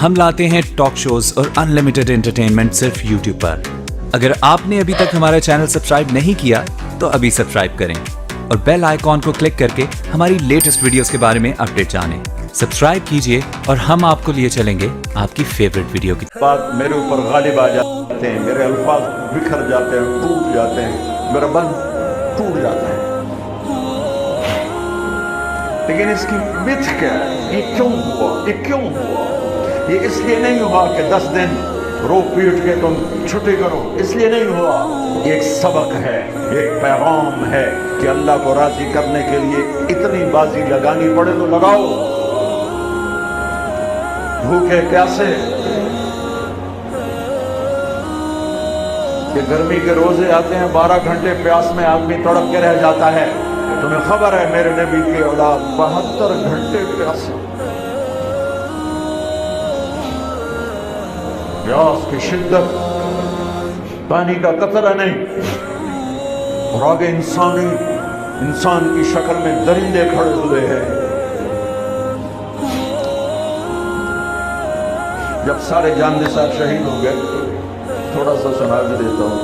ہم لاتے ہیں ٹاک شوز اور انلمیٹڈ انٹرٹینمنٹ صرف یوٹیوب پر۔ اگر آپ نے ابھی تک ہمارا چینل سبسکرائب نہیں کیا تو ابھی سبسکرائب کریں اور بیل آئیکن کو کلک کر کے ہماری لیٹسٹ ویڈیوز کے بارے میں اپڈیٹ جانیں۔ سبسکرائب کیجئے اور ہم آپ کو لیے چلیں گے آپ کی فیوریٹ ویڈیو کی۔ بات میرے اوپر غالب آ جاتے ہیں، میرے الفاظ بکھر جاتے ہیں، ٹوٹ جاتے ہیں، میرا بند ٹوٹ جاتا ہے۔ لیکن اس کی مت کیا ہے؟ یہ کیوں ہوا؟ یہ کیوں ہوا؟ یہ اس لیے نہیں ہوا کہ 10 دن رو پیٹ کے تم چھٹی کرو، اس لیے نہیں ہوا۔ یہ ایک سبق ہے، ایک پیغام ہے کہ اللہ کو راضی کرنے کے لیے اتنی بازی لگانی پڑے تو لگاؤ۔ بھوکے پیاسے کہ گرمی کے روزے آتے ہیں، 12 گھنٹے پیاس میں آدمی تڑپ کے رہ جاتا ہے۔ تمہیں خبر ہے میرے نبی کی اولاد 72 گھنٹے پیاسے، پیاس کی شدت پانی کا قطرہ نہیں، اور آگے انسان کی شکل میں درندے کھڑے ہوئے ہیں۔ جب سارے جان نثار شہید ہو گئے، تھوڑا سا سنا کے دیتا ہوں،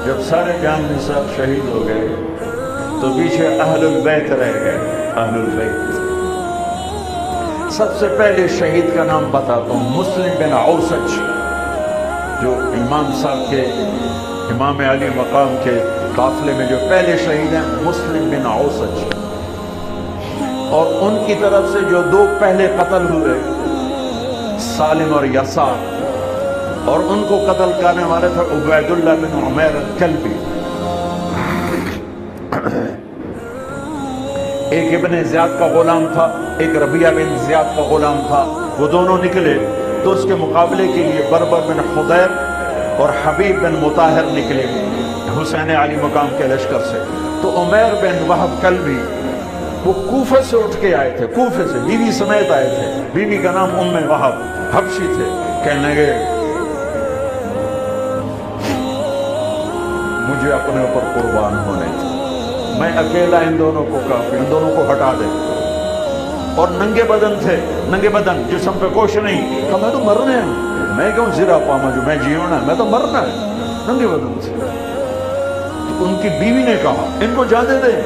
جب سارے جان نثار شہید ہو گئے تو پیچھے اہل البیت رہ گئے۔ اہل البیت سب سے پہلے شہید کا نام بتاتا ہوں، مسلم بن اوسج، جو امام صاحب کے، امام علی مقام کے قافلے میں جو پہلے شہید ہیں، مسلم بن اوسج۔ اور ان کی طرف سے جو 2 پہلے قتل ہوئے، سالم اور یسار، اور ان کو قتل کرنے والے تھے عبید اللہ بن عمیر الکلبی۔ ایک ابن زیاد کا غلام تھا، ایک ربیعہ بن زیاد کا غلام تھا۔ وہ دونوں نکلے تو اس کے مقابلے کے لیے بربر بن خدیر اور حبیب بن مطاہر نکلے حسین علی مقام کے لشکر سے۔ تو عمیر بن وہب کلبی وہ کوفہ سے اٹھ کے آئے تھے، کوفہ سے بیوی سمیت آئے تھے، بیوی کا نام ام وہب، حبشی تھے۔ کہنے لگے مجھے اپنے اوپر قربان ہونے تھے، میں اکیلا ان دونوں کو کافی، ان دونوں کو ہٹا دے۔ اور ننگے بدن تھے، ننگے بدن، جسم پہ کچھ نہیں۔ کہا میں تو مرنے ہیں، میں کیوں زرا پاما جو میں جیونا ہے، میں تو مرنا ہے، ننگے بدن تھے۔ تو ان کی بیوی نے کہا ان کو جانے دیں،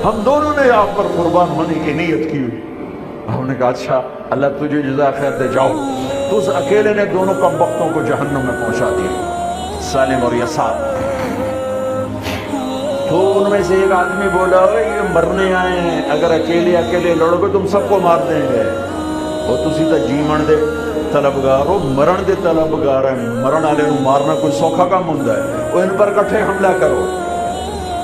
ہم دونوں نے آپ پر قربان ہونے کی نیت کی ہوئی۔ ہم نے کہا اچھا اللہ تجھے جزا خیر دے، جاؤ۔ تو اس اکیلے نے دونوں کم بختوں کو جہنم میں پہنچا دیا، سالم اور یسار۔ تو ان میں سے ایک آدمی بولا یہ مرنے آئے ہیں، اگر اکیلے لڑو گے تم سب کو مار دیں گے، اور تسی تا جیون دے طلبگار ہو، مرن دے طلبگار ہیں۔ مرن والے نو مارنا کوئی سوکھا کام ہوندا ہے؟ وہ ان پر کٹھے حملہ کرو۔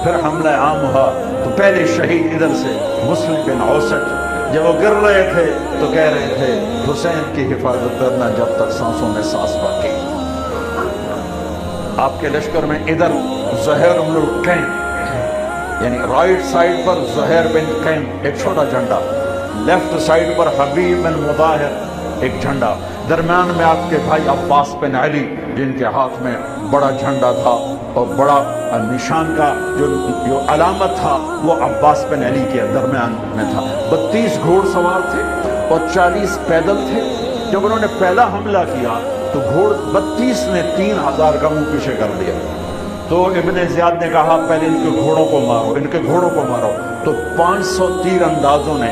پھر حملہ عام ہوا تو پہلے شہید ادھر سے مسلم بن اوسج، جب وہ گر رہے تھے تو کہہ رہے تھے حسین کی حفاظت کرنا جب تک سانسوں میں سانس باقی۔ آپ کے لشکر میں ادھر زہیر بن القین، یعنی رائٹ سائیڈ پر زہیر بن قین ایک چھوٹا جھنڈا، لیفٹ سائیڈ پر حبیب بن مطاہر ایک جھنڈا، درمیان میں آپ کے بھائی عباس بن علی جن کے ہاتھ میں بڑا جھنڈا تھا، اور بڑا نشان کا جو علامت تھا وہ عباس بن علی کے درمیان میں تھا۔ 32 گھوڑ سوار تھے اور 40 پیدل تھے۔ جب انہوں نے پہلا حملہ کیا تو گھوڑ 32 نے 3000 کا منہ پیچھے کر دیا۔ تو ابن زیاد نے کہا پہلے ان کے گھوڑوں کو مارو، ان کے گھوڑوں کو مارو۔ تو 500 تیر اندازوں نے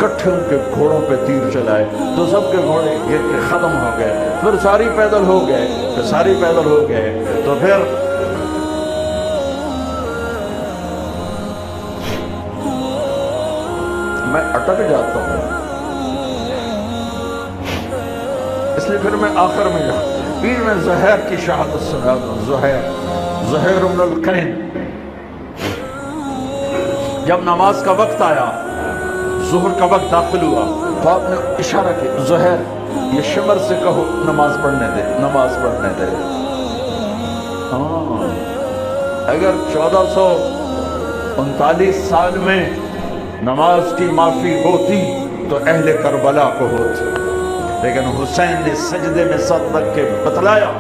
کٹھے ان کے گھوڑوں پہ تیر چلائے تو سب کے گھوڑے گر کے ختم ہو گئے۔ پھر ساری پیدل ہو گئے، تو پھر میں اٹک جاتا ہوں، اس لیے پھر میں آخر میں جاؤں۔ پھر میں زہیر کی شہادت سنا دوں۔ زہیر بن القین جب نماز کا وقت آیا، ظہر کا وقت داخل ہوا، تو آپ نے اشارہ کیا زہیر یہ شمر سے کہو نماز پڑھنے دے۔ ہاں اگر 1439 سال میں نماز کی معافی ہوتی تو اہل کربلا کو ہوتی، لیکن حسین نے سجدے میں سر رکھ کے بتلایا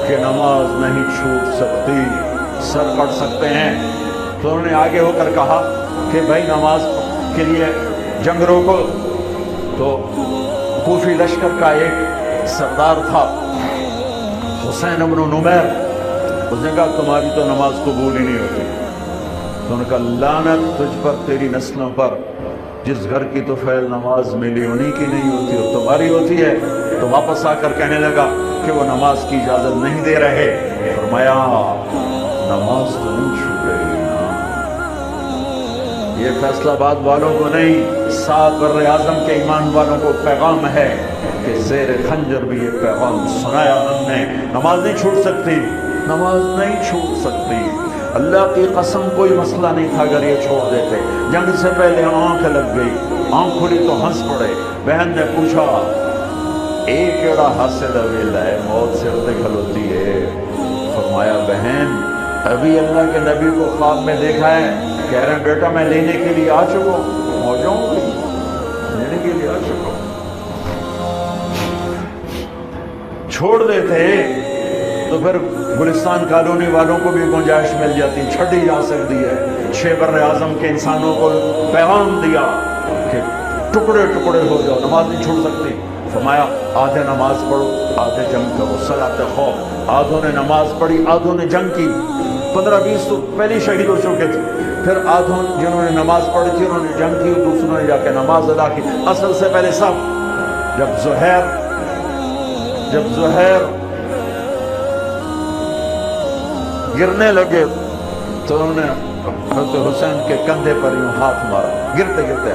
کہ نماز نہیں چھوٹ سکتی، سر کٹ سکتے ہیں۔ تو انہوں نے آگے ہو کر کہا کہ بھائی نماز کے لیے جنگ روکو، تو کوفی لشکر کا ایک سردار تھا حسین ابن نمیر، اس نے کہا تمہاری تو نماز قبول ہی نہیں ہوتی. تو انہوں نے کہا لعنت تجھ پر، تیری نسلوں پر، جس گھر کی تو فعل نماز ملی انہی کی نہیں ہوتی اور تمہاری ہوتی ہے. تو واپس آ کر کہنے لگا کہ وہ نماز کی اجازت نہیں دے رہے. فرمایا نماز تو نہیں چھوٹ رہی نا. یہ فیصلہ آباد والوں کو نہیں، 7 بر اعظم کے ایمان والوں کو پیغام ہے کہ زیر خنجر بھی یہ پیغام سنایا ہم نے، نماز نہیں چھوٹ سکتی، نماز نہیں چھوٹ سکتی. اللہ کی قسم کوئی مسئلہ نہیں تھا اگر یہ چھوڑ دیتے. جنگ سے پہلے آنکھ لگ گئی، آنکھ کھلی تو ہنس پڑے. بہن نے پوچھا ایک ایڑا حاصل ویلا ہے، موت سر تے کھلوتی ہے. فرمایا بہن ابھی اللہ کے نبی کو خواب میں دیکھا ہے، کہہ رہے ہیں بیٹا میں لینے کے لیے آ چکا ہوں، موجوں لینے کے لیے آ چکا ہوں. چھوڑ دیتے تو پھر گلستان کالونی والوں کو بھی گنجائش مل جاتی، چھڑی جا سکتی ہے. 6 بر اعظم کے انسانوں کو پیغام دیا کہ ٹکڑے ٹکڑے ہو جاؤ، نماز نہیں چھوڑ سکتی. فرمایا آدھے نماز پڑھو آدھے جنگ کرو، صلاۃ خوف. آدھوں نے نماز پڑھی آدھوں نے جنگ کی. 15-20 تو پہلے شہید ہو چکے تھے. پھر آدھوں جنہوں نے نماز پڑھی تھی انہوں نے جنگ کی، دوسروں نے جا کے نماز ادا کی. اصل سے پہلے سب جب زہیر گرنے لگے تو انہوں نے حضرت حسین کے کندھے پر یوں ہاتھ مارا، گرتے گرتے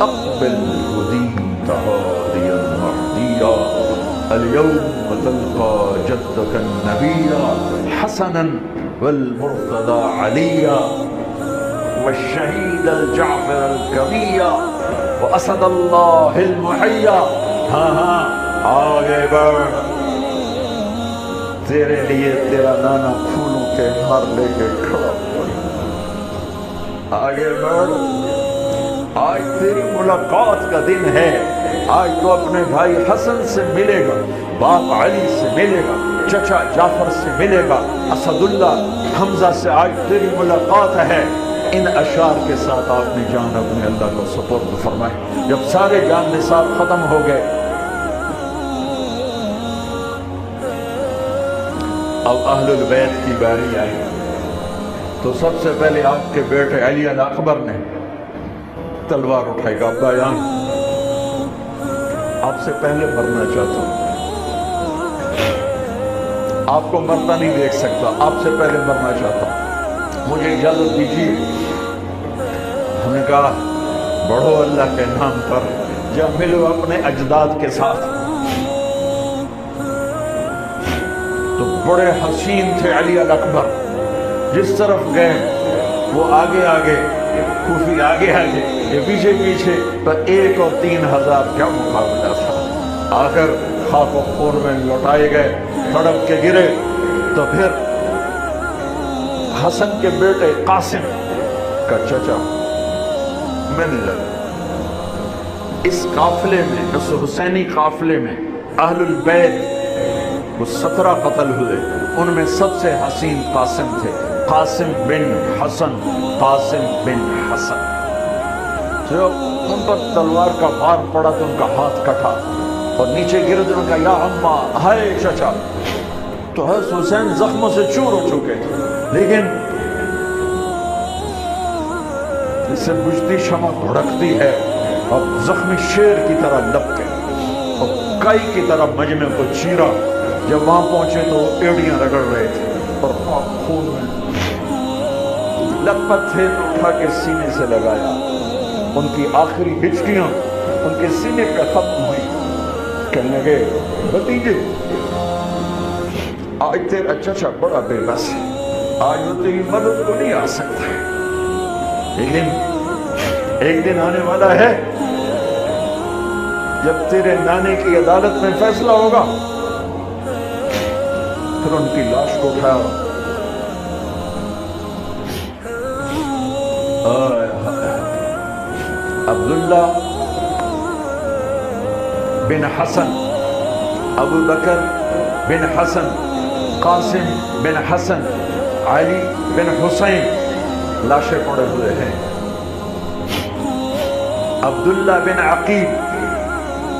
اقبل ہدیت ہادیا مہدیا اليوم تلقى جدك النبي حسنا والمرتضى عليا والشهيد الجعفر الكبيا واسد الله المحيا. ہاں آگے بڑھ، تیرے لیے تیرا نانا پھولوں کے ہار لے کے کھڑا ہوا. آگے بڑھ، آج تیری ملاقات کا دن ہے. آج تو اپنے بھائی حسن سے ملے گا، باپ علی سے ملے گا، چچا جعفر سے ملے گا، اسد اللہ حمزہ سے آج تیری ملاقات ہے. ان اشعار کے ساتھ آپ نے جان اپنے اللہ کو سپرد فرمائی. جب سارے جان نثار ختم ہو گئے اب اہل البیت کی باری آئی تو سب سے پہلے آپ کے بیٹے علی الاکبر نے تلوار اٹھائی. کہا ابا جان آپ سے پہلے مرنا چاہتا ہوں، آپ کو مرتا نہیں دیکھ سکتا، آپ سے پہلے مرنا چاہتا ہوں، مجھے اجازت دیجیے. ہم نے کہا بڑھو اللہ کے نام پر، جب ملو اپنے اجداد کے ساتھ. تو بڑے حسین تھے علی الاکبر، جس طرف گئے وہ آگے آگے، کوفی آگے آگے، یہ پیچھے پیچھے. تو 1 اور 3,000 کیا مقابلہ تھا. آخر خاک و خون میں لوٹائے گئے، تڑپ کے گرے. تو پھر حسن کے بیٹے قاسم کا چچا ملنے لگا. اس قافلے میں، اس حسینی قافلے میں اہل البیت وہ 17 قتل ہوئے. ان میں سب سے حسین قاسم تھے، قاسم بن حسن. قاسم بن حسن جو ان پر تلوار کا وار پڑا تو ان کا ہاتھ کٹا اور نیچے گر دے. ان کا یا اماں، ہائے چچا. تو حضرت حسین زخموں سے چور ہو چکے تھے، لیکن اس سے بجھتی شمع بھڑکتی ہے اور زخمی شیر کی طرح لپکے اور کئی کی طرح مجمع کو چیرا. جب وہاں پہنچے تو وہ ایڑیاں رگڑ رہے تھے اور خون میں لپت تھے تو اٹھا کے سینے سے لگایا. ان کی آخری ہچکیاں ان کے سینے پہ ختم ہوئی. کہنے لگے بھتیجے آج تیرا چچا بڑا بے بس ہے، آج وہ تیری مدد کو نہیں آ سکتا، لیکن ایک دن آنے والا ہے جب تیرے نانے کی عدالت میں فیصلہ ہوگا. پھر ان کی لاش کو اٹھایا. عبداللہ بن حسن، ابو بکر بن حسن، قاسم بن حسن، علی بن حسین لاشیں پڑے ہوئے ہیں. عبداللہ بن عقیل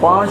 5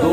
2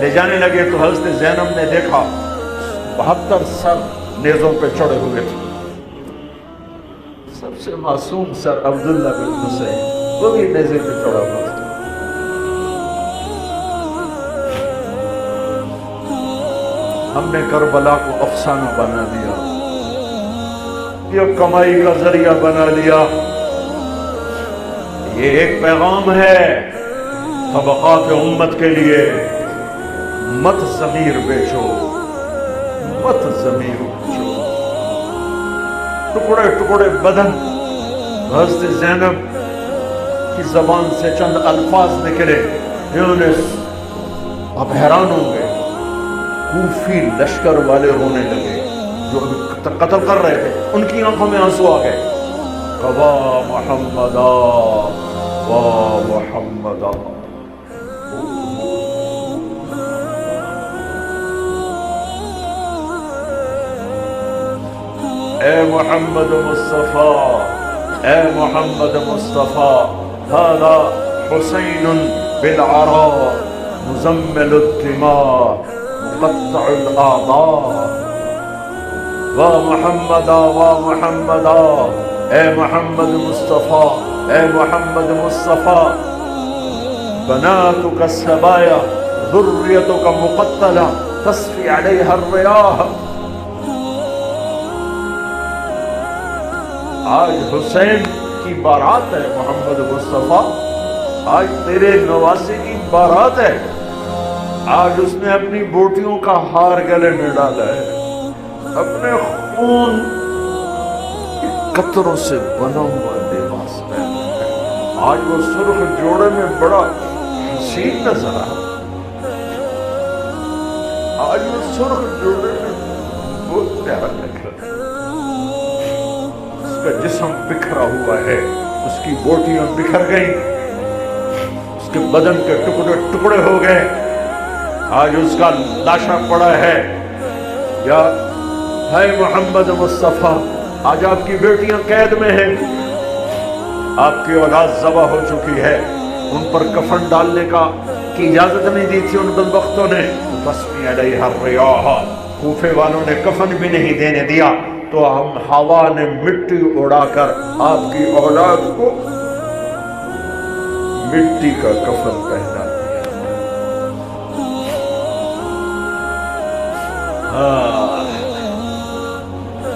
لے جانے لگے تو حضرت زینب نے دیکھا 72 سر نیزوں پہ چڑھے ہوئے تھے. سب سے معصوم سر عبداللہ بن حسین وہ بھی نیزے پہ چڑھا ہوا تھا. ہم نے کربلا کو افسانہ بنا دیا, یہ کمائی کا ذریعہ بنا دیا. یہ ایک پیغام ہے طبقات امت کے لیے, مت ضمیر بیچو, مت ضمیر بیچو. ٹکڑے ٹکڑے بدن. حضرت زینب کی زبان سے چند الفاظ نکلے, یونس آپ حیران ہوں گے. کوفی لشکر والے رونے لگے جو قتل کر رہے تھے, ان کی آنکھوں میں آنسو آ گئے. وا محمدا وا محمدا. اے محمد مصطفیٰ, اے محمد مصطفیٰ, هذا حسین بالعراء مزمل الدماء مقطع الاعضاء. وا محمدا وا محمدا, اے محمد مصطفیٰ, اے محمد مصطفیٰ. بناتك السبايا ذريتك مقتلة تصفي عليها الرياح. آج حسین کی بارات ہے محمد مصطفیٰ, آج تیرے نواسے کی بارات ہے. آج اس نے اپنی بوٹیوں کا ہار گلے میں ڈالا ہے, اپنے خون کے قطروں سے بنا ہوا لباس پہنا ہے. آج وہ سرخ جوڑے میں بڑا حسین نظر آ, آج وہ سرخ جوڑے میں بہت پیارا لگ رہا ہے. اس کا جسم بکھرا ہوا ہے, اس کی بوٹیاں بکھر گئیں, اس کے بدن کے ٹکڑے ٹکڑے ہو گئے. آج اس کا لاشا پڑا ہے. یا ہے محمد مصطفیٰ, آج آپ کی بیٹیاں قید میں ہیں, آپ کی اولاد ذبح ہو چکی ہے, ان پر کفن ڈالنے کی اجازت نہیں دی تھی ان بدبختوں نے. تسمی علیہ الریاح, کوفے والوں نے کفن بھی نہیں دینے دیا, تو ہم ہوا نے مٹی اڑا کر آپ کی اولاد کو مٹی کا کفن پہنا دیا.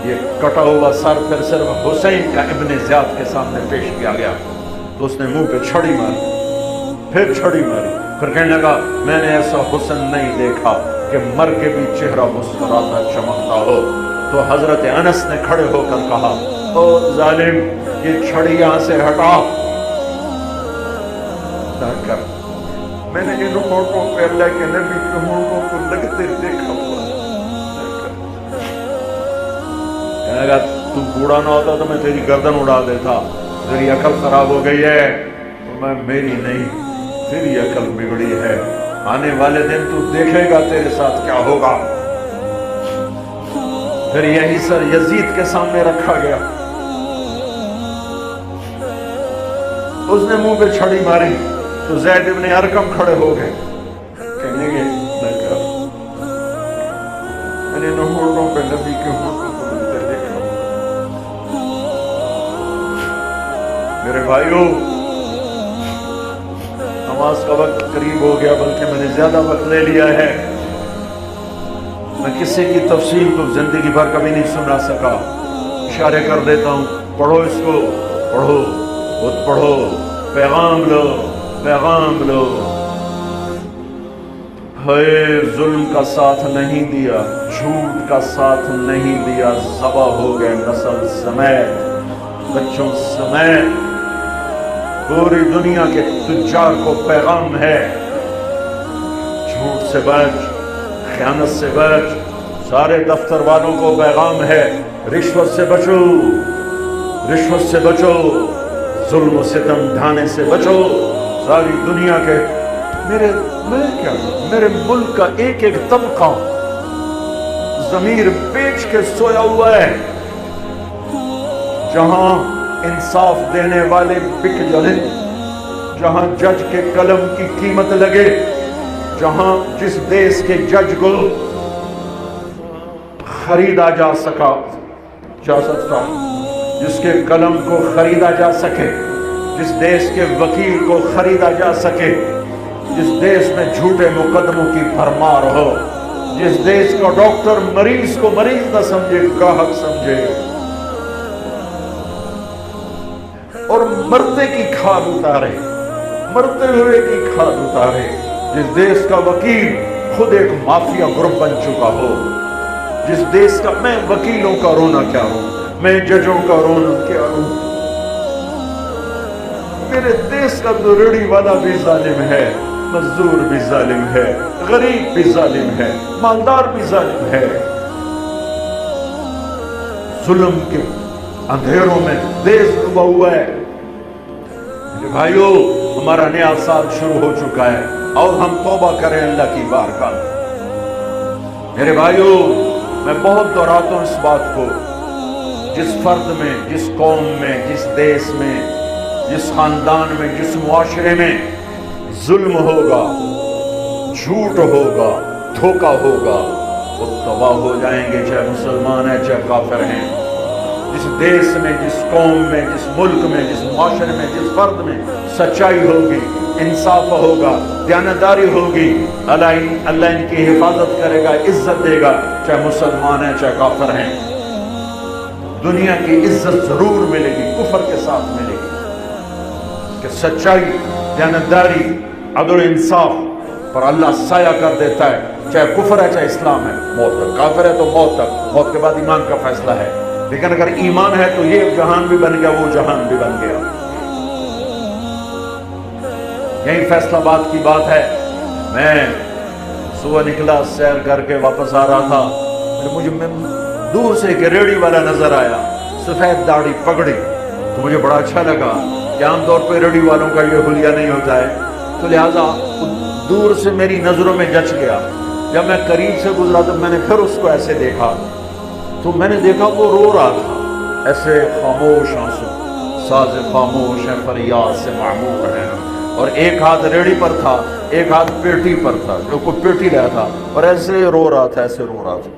یہ کٹا ہوا سر پھر صرف حسین کا ابن زیاد کے سامنے پیش کیا گیا, تو اس نے منہ پہ چھڑی ماری, پھر چھڑی ماری, پھر کہنے لگا میں نے ایسا حسن نہیں دیکھا کہ مر کے بھی چہرہ مسکراتا چمکتا ہو. تو حضرت انس نے کھڑے ہو کر کہا او ظالم, یہ چھڑی یہاں سے ہٹا. میں نے ان ہونٹوں پہ اللہ کے نبی کے ہونٹوں کو لگتے دیکھا ہوا. اگر تو بوڑھا نہ ہوتا تو میں تیری گردن اڑا دیتا. تیری عقل خراب ہو گئی ہے, تو میں میری نہیں تیری عقل بگڑی ہے. آنے والے دن تو دیکھے گا تیرے ساتھ کیا ہوگا. پھر یہی سر یزید کے سامنے رکھا گیا, اس نے منہ پہ چھڑی ماری, تو زید ابن ارقم کھڑے ہو گئے, کہنے گے میں نے ہونٹوں پہ نبی کے ہونٹوں کو لگتے دیکھا. میرے بھائیوں, نماز کا وقت قریب ہو گیا, بلکہ میں نے زیادہ وقت لے لیا ہے. میں کسی کی تفصیل تو زندگی بھر کبھی نہیں سنا سکا. اشارے کر دیتا ہوں, پڑھو اس کو, پڑھو, خود پڑھو, پیغام لو, پیغام لو. ہے ظلم کا ساتھ نہیں دیا, جھوٹ کا ساتھ نہیں دیا, ذبح ہو گئے نسل سمیت, بچوں سمیت. پوری دنیا کے تجار کو پیغام ہے, جھوٹ سے بچ, خیانت سے بچ. سارے دفتر والوں کو پیغام ہے, رشوت سے بچو, رشوت سے بچو, ظلم و ستم ڈھانے سے بچو. ساری دنیا کے میرے ملک کا ایک ایک طبقہ ضمیر بیچ کے سویا ہوا ہے. جہاں انصاف دینے والے بک جائیں, جہاں جج کے قلم کی قیمت لگے, جہاں جس دیش کے جج کو خریدا جا سکتا، جس کے قلم کو خریدا جا سکے، جس دیش کے وکیل کو خریدا جا سکے، جس دیش میں جھوٹے مقدموں کی بھرمار ہو، جس دیش کا ڈاکٹر مریض کو مریض نہ سمجھے، گاہک سمجھے، اور مرتے کی کھال اتارے، مرتے ہوئے کی کھال اتارے، جس دیش کا وکیل خود ایک مافیا گروپ بن چکا ہو، جس دیش کا، میں وکیلوں کا رونا کیا روں، میں ججوں کا رونا کیا روں، میرے دیش کا تو ریڑھی والا بھی ظالم ہے، مزدور بھی ظالم ہے، غریب بھی ظالم ہے، مالدار بھی ظالم ہے، ظلم کے اندھیروں میں دیش ڈوبا ہوا ہے۔ میرے بھائیو، ہمارا نیا سال شروع ہو چکا ہے اور ہم توبہ کریں اللہ کی بارگاہ میں۔ میرے بھائیو، میں بہت دہراتا ہوں اس بات کو، جس فرد میں، جس قوم میں، جس دیش میں، جس خاندان میں، جس معاشرے میں ظلم ہوگا، جھوٹ ہوگا، دھوکہ ہوگا، وہ تباہ ہو جائیں گے، چاہے مسلمان ہیں چاہے کافر ہیں۔ جس دیش میں، جس قوم میں، جس ملک میں، جس معاشرے میں، جس فرد میں سچائی ہوگی، انصاف ہوگا، دیانتداری ہوگی، اللہ ان کی حفاظت کرے گا، عزت دے گا، چاہے مسلمان ہیں چاہے کافر ہیں۔ دنیا کی عزت ضرور ملے گی، کفر کے ساتھ ملے گی، کہ سچائی، دیانتداری، عدل و انصاف پر اللہ سایہ کر دیتا ہے، چاہے کفر ہے چاہے اسلام ہے، موت تک، کافر ہے تو موت تک، موت کے بعد ایمان کا فیصلہ ہے، لیکن اگر ایمان ہے تو یہ جہان بھی بن گیا، وہ جہان بھی بن گیا۔ یہی فیصلہ آباد کی بات ہے۔ میں صبح نکلا، سیر کر کے واپس آ رہا تھا، مجھے دور سے ایک ریڑھی والا نظر آیا، سفید داڑھی پگڑی، تو مجھے بڑا اچھا لگا کہ عام طور پہ ریڑھی والوں کا یہ حلیہ نہیں ہوتا ہے، تو لہٰذا دور سے میری نظروں میں جچ گیا۔ جب میں قریب سے گزرا تو میں نے پھر اس کو ایسے دیکھا، تو میں نے دیکھا وہ رو رہا تھا، ایسے خاموش آنسو، ساز خاموش ہے، فریاد سے معمور ہے، اور ایک ہاتھ ریڑھی پر تھا، ایک ہاتھ پیٹی پر تھا، جو کوئی پیٹی رہا تھا، اور ایسے رو رہا تھا، ایسے رو رہا تھا۔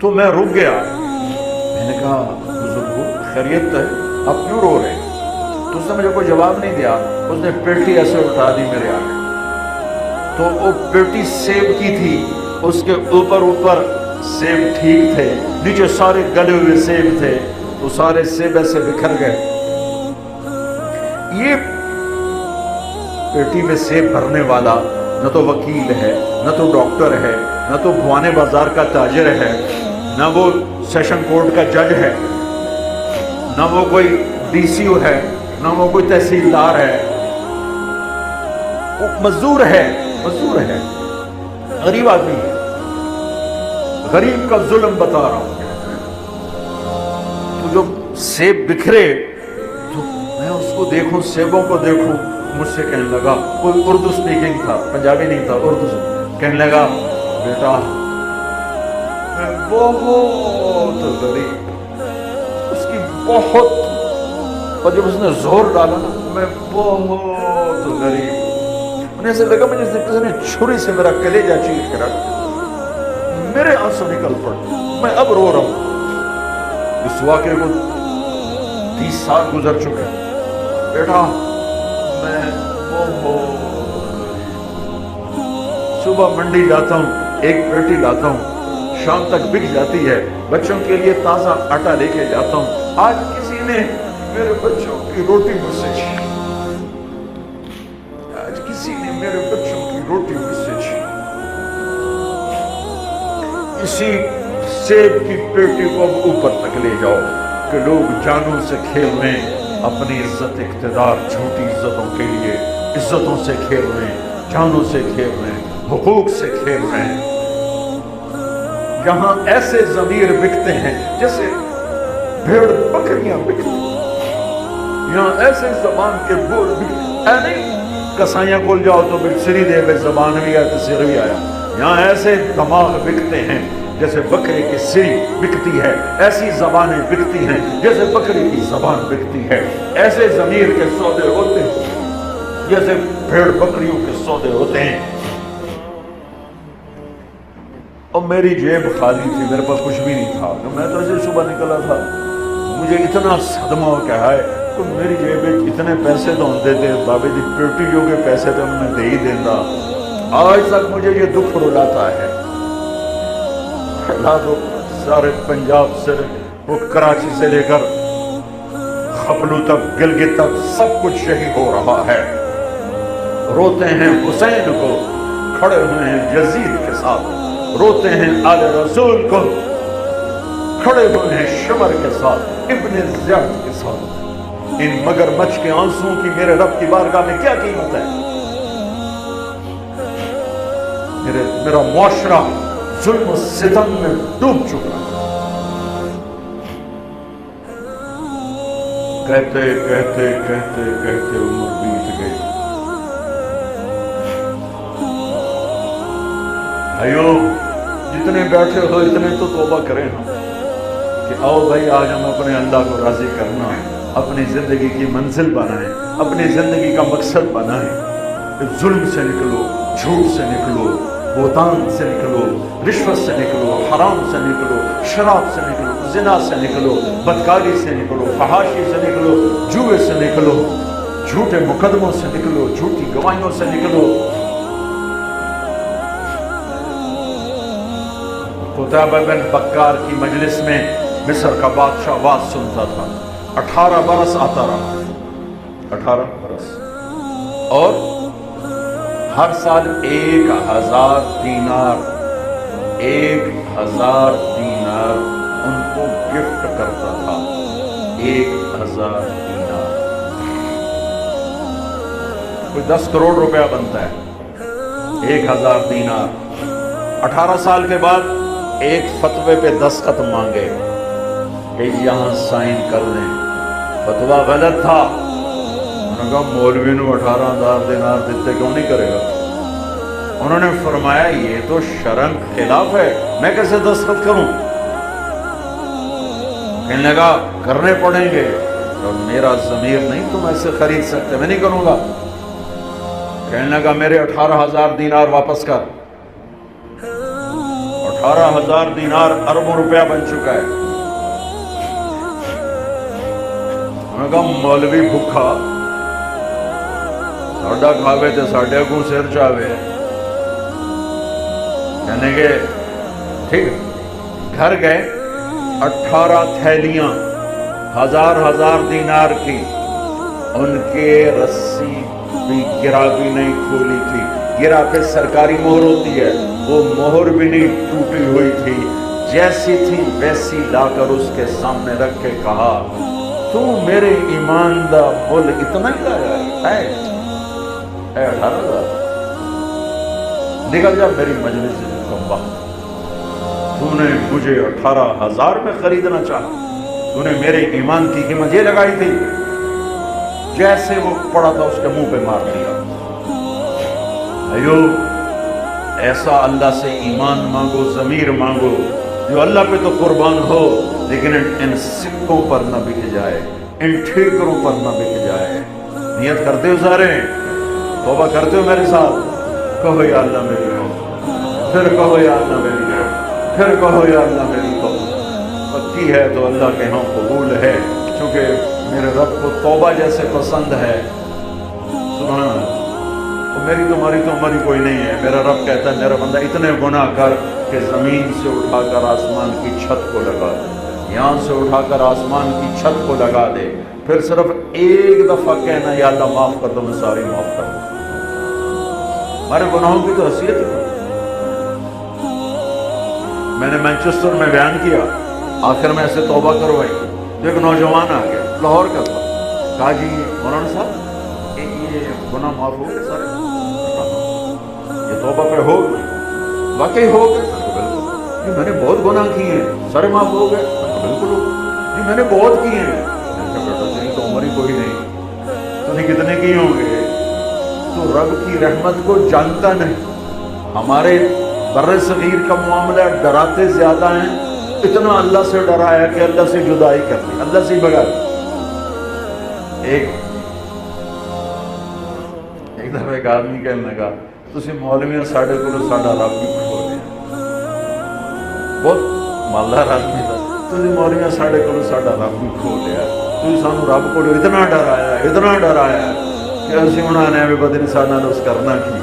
تو میں رک گیا، میں نے کہا بزرگو خیریت ہے، آپ کیوں رو رہے ہیں؟ تو اس نے مجھے کوئی جواب نہیں دیا، اس نے پیٹی ایسے اٹھا دی میرے آگے، تو وہ پیٹی سیب کی تھی، اس کے اوپر سیب ٹھیک تھے، نیچے سارے گلے ہوئے سیب تھے، تو سارے سیب ایسے بکھر گئے۔ یہ پیٹی میں سیب بھرنے والا نہ تو وکیل ہے، نہ تو ڈاکٹر ہے، نہ تو بھوانے بازار کا تاجر ہے، نہ وہ سیشن کورٹ کا جج ہے، نہ وہ کوئی ڈی سی او ہے، نہ وہ کوئی تحصیلدار ہے، وہ مزدور ہے، غریب آدمی ہے۔ غریب کا ظلم بتا رہا ہوں، تو جب سیب بکھرے تو میں اس کو دیکھوں، سیبوں کو دیکھوں، مجھ سے کہنے لگا، کوئی اردو سپیکنگ تھا، پنجابی نہیں تھا، اردو سے کہنے لگا، بیٹا میں بہت غریب، اس کی بہت، اور جب اس نے زور ڈالا نا، میں بہت غریب، انہیں ایسے لگا مجھے کسی نے چھری سے میرا کلیجہ چیر کے رکھ دیا، میرے آنسو نکل پڑے، میں اب رو رہا ہوں۔ اس واقعے کو 30 سال گزر چکے، بیٹا میں بہت، صبح منڈی جاتا ہوں، ایک پیٹی لاتا ہوں، شام تک بک جاتی ہے، بچوں کے لیے تازہ آٹا لے کے جاتا ہوں، آج کسی نے میرے بچوں کی روٹی مجھ سے چھین، آج کسی نے میرے بچوں کی روٹی مجھ سے چھین۔ اسی سیب کی پیٹی کو اب اوپر تک لے جاؤ کہ لوگ جانوں سے کھیل رہے ہیں، اپنی عزت اقتدار، جھوٹی عزتوں کے لیے عزتوں سے کھیل رہے ہیں، جانوں سے کھیل رہے ہیں، حقوق سے کھیل رہے ہیں۔ یہاں ایسے ضمیر بکتے ہیں جیسے بھیڑ بکریاں بکتی، یہاں ایسے زبان کے بول بکتے، اے نہیں کسائیاں کھول جاؤ تو سری دے بے زبان بھی آیا تو سر بھی آیا، یہاں ایسے دماغ بکتے ہیں جیسے بکرے کی سری بکتی ہے، ایسی زبانیں بکتی ہیں جیسے بکری کی زبان بکتی ہے، ایسے ضمیر کے سودے ہوتے ہیں جیسے بھیڑ بکریوں کے سودے ہوتے ہیں۔ اور میری جیب خالی تھی, میرے پاس کچھ بھی نہیں تھا. میں تو ایسے صبح نکلا تھا, مجھے اتنا صدمہ ہو کہ ہے کہ میری جیب میں اتنے پیسے تو ہوتے تھے, بابے دی پیٹی جو کے پیسے تو میں دے ہی دینا. آج تک مجھے یہ دکھ رلاتا ہے. اللہ تو سارے پنجاب سے وہ کراچی سے لے کر خپلو تک, گلگت تک سب کچھ یہی ہو رہا ہے. روتے ہیں حسین کو, کھڑے ہوئے ہیں یزید کے ساتھ. روتے ہیں آل رسول کو, کھڑے ہوئے ہیں شمر کے ساتھ, ابن زیاد کے ساتھ. ان مگر مچھ کے آنسوں کی میرے رب کی بارگاہ میں کیا قیمت ہے؟ میرا معاشرہ ظلم و ستم میں ڈوب چکا. کہتے کہتے کہتے کہتے عمر بیت گئی. بھائیو جتنے بیٹھے ہو اتنے تو توبہ کریں ہم کہ آؤ بھائی آج ہم اپنے اللہ کو راضی کرنا, اپنی زندگی کی منزل بنائیں, اپنی زندگی کا مقصد بنائیں. ظلم سے نکلو, جھوٹ سے نکلو, بہتان سے نکلو, رشوت سے نکلو, حرام سے نکلو, شراب سے نکلو, زنا سے نکلو, بدکاری سے نکلو, فحاشی سے نکلو, جوئے سے نکلو, جھوٹے مقدموں سے نکلو, جھوٹی گواہیوں سے نکلو. قتیبہ بن بکار کی مجلس میں مصر کا بادشاہ آواز سنتا تھا. 18 برس آتا رہا, 18 برس, اور ہر سال 1000 دینار, 1000 دینار ان کو گفٹ کرتا تھا. 1000 دینار کوئی 10 کروڑ روپیہ بنتا ہے. 1000 دینار. 18 سال کے بعد ایک فتوے پہ دستخط مانگے کہ یہاں سائن کر لیں. فتویٰ غلط تھا. انہوں نے کہا مولوی نے 18,000 دینار دیتے کیوں نہیں کرے گا؟ انہوں نے فرمایا یہ تو شرع خلاف ہے, میں کیسے دستخط کروں؟ کہنے لگا کرنے پڑیں گے, اور میرا ضمیر نہیں تم ایسے خرید سکتے, میں نہیں کروں گا. کہنے لگا میرے 18,000 دینار واپس کر. 18,000 دینار اربوں روپیہ بن چکا ہے. انہوں نے کہا مولوی بھوکھا ساڈا کھاوے تے ساڈے کو سر چاوے. کہنے کے ٹھیک. گھر گئے, 18 تھیلیاں 1000 دینار کی, ان کے رسی بھی گرا بھی نہیں کھولی تھی. گرا پہ سرکاری مہر ہوتی ہے, وہ مہر بھی نہیں ٹوٹی ہوئی تھی. جیسی تھی ویسی لا کر اس کے سامنے رکھ کے کہا تو میرے ایمان دا مول اتنا ہی لایا ہے؟ 18,000. نکل جا میری مجلس سے کم وقت. تو نے مجھے 18,000 میں خریدنا چاہا, تو نے میرے ایمان کی قیمت یہ لگائی تھی. جیسے وہ پڑا تھا اس کے منہ پہ مار دیا. ایو ایسا اللہ سے ایمان مانگو, ضمیر مانگو جو اللہ پہ تو قربان ہو, لیکن ان سکوں پر نہ بک جائے, ان ٹھیکروں پر نہ بک جائے. نیت کرتے ہو سارے, توبہ کرتے ہو میرے ساتھ؟ کہو یا اللہ میری توبہ, پھر کہو یا اللہ میری توبہ, پھر کہو یا اللہ میری توبہ. پکی ہے تو اللہ کے ہاں قبول ہے, چونکہ میرے رب کو توبہ جیسے پسند ہے. سبحان اللہ. میری تمہاری تو عمر ہی کوئی نہیں ہے. میرا رب کہتا ہے میرا بندہ اتنے گناہ کر کہ زمین سے اٹھا کر آسمان کی چھت کو لگا دے, یہاں سے اٹھا کر آسمان کی چھت کو لگا دے, پھر صرف ایک دفعہ کہنا یا اللہ معاف کر دو, میں ساری معاف کر دوں. ہمارے گناہوں کی تو حیثیت ہے. میں نے مینچسٹر میں بیان کیا, آخر میں ایسے توبہ کروائی. ایک نوجوان آ گیا, لاہور کا تھا, کہا جی مولانا صاحب یہ گناہ معاف ہو گئے سارے, یہ توبہ پہ ہو گئے؟ واقعی ہو گئے. بالکل. میں نے بہت گناہ کیے ہیں, سارے معاف ہو گئے. بالکل جی میں نے بہت کیے ہیں. بیٹا تیری تو عمر ہی کوئی نہیں, تو نے کتنے کیے ہوں گے؟ تو رب کی رحمت کو جانتا نہیں. ہمارے بر صغیر کا معاملہ ڈراتے زیادہ ہیں, اتنا اللہ سے ڈرایا کہ اللہ سے جدائی کر لی, اللہ سے ہی بگا لی. ایک دفعہ ایک آدمی کہنے لگا تسی مولویاں ساڈے کولوں ساڈا رب بھی کھو لیا. ਬਹੁਤ ਮਾਲਦਾਰ ਆਦਮੀ ਦਾ, ਤੁਸੀਂ ਮੌਲੀਆਂ ਸਾਡੇ ਕੋਲੋਂ ਸਾਡਾ ਰੱਬ ਵੀ ਖੋ ਲਿਆ, ਤੁਸੀਂ ਸਾਨੂੰ ਰੱਬ ਕੋਲੋਂ ਇਤਨਾ ਡਰਾਇਆ کہ ਅਸੀਂ ਹੁਣ ਆنے بھی پتہ نہیں سارا اس کرنا کی.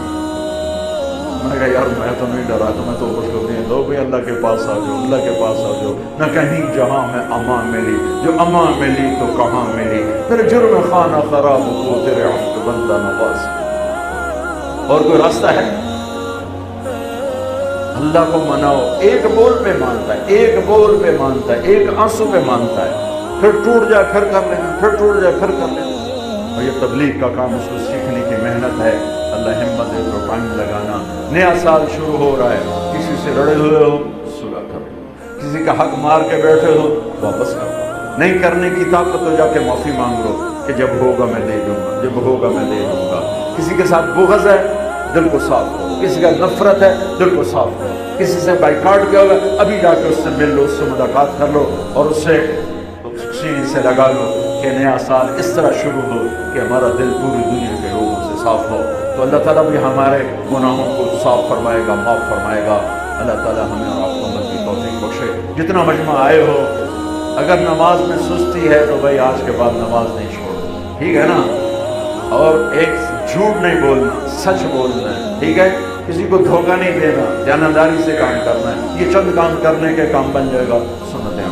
میں نے کہا یار میں تو نہیں ڈرا, تو میں تو خوشخبری دو بھائی اللہ کے پاس آ جاؤ, اللہ کے پاس آ جاؤ. نہ کہیں جہاں میں امان ملی, جو امان ملی تو کہاں ملی, میرے جرم خانہ خراب کو تیرے عفو بندہ نواز. اور کوئی راستہ ہے؟ اللہ کو مناؤ. ایک بول پہ مانتا ہے, ایک بول پہ مانتا ہے, ایک آنسو پہ مانتا ہے, پھر ٹوٹ جائے پھر کر لینا, پھر ٹوٹ جائے پھر کر لینا. اور یہ تبلیغ کا کام, اس کو سیکھنے کی محنت ہے. اللہ ہمت دے تو ٹائم لگانا. نیا سال شروع ہو رہا ہے, کسی سے لڑے ہوئے ہو صلح کرو, کسی کا حق مار کے بیٹھے ہو واپس کرو. نہیں کرنے کی طاقت تو جا کے معافی مانگ لو کہ جب ہوگا میں دے دوں گا, جب ہوگا میں دے دوں گا. کسی کے ساتھ بغض ہے, دل کو صاف کرو. کسی کا نفرت ہے, دل کو صاف کرو. کسی سے بائیکاٹ کیا ہوا, ابھی جا کے اس سے مل لو, اس سے ملاقات کر لو, اور اس سے سینے سے لگا لو کہ نیا سال اس طرح شروع ہو کہ ہمارا دل پوری دنیا کے لوگوں سے صاف ہو. تو اللہ تعالیٰ بھی ہمارے گناہوں کو صاف فرمائے گا, معاف فرمائے گا. اللہ تعالیٰ ہمیں اور آپ کو عمل کی توفیق بخشے. جتنا مجمع آئے ہو, اگر نماز میں سستی ہے تو بھائی آج کے بعد نماز نہیں چھوڑو, ٹھیک ہے نا. اور ایک جھوٹ نہیں بولنا, سچ بولنا ہے, ٹھیک ہے. کسی کو دھوکہ نہیں دینا, دیانتداری سے کام کرنا ہے. یہ چند کام کرنے کے کام بن جائے گا, سنتیں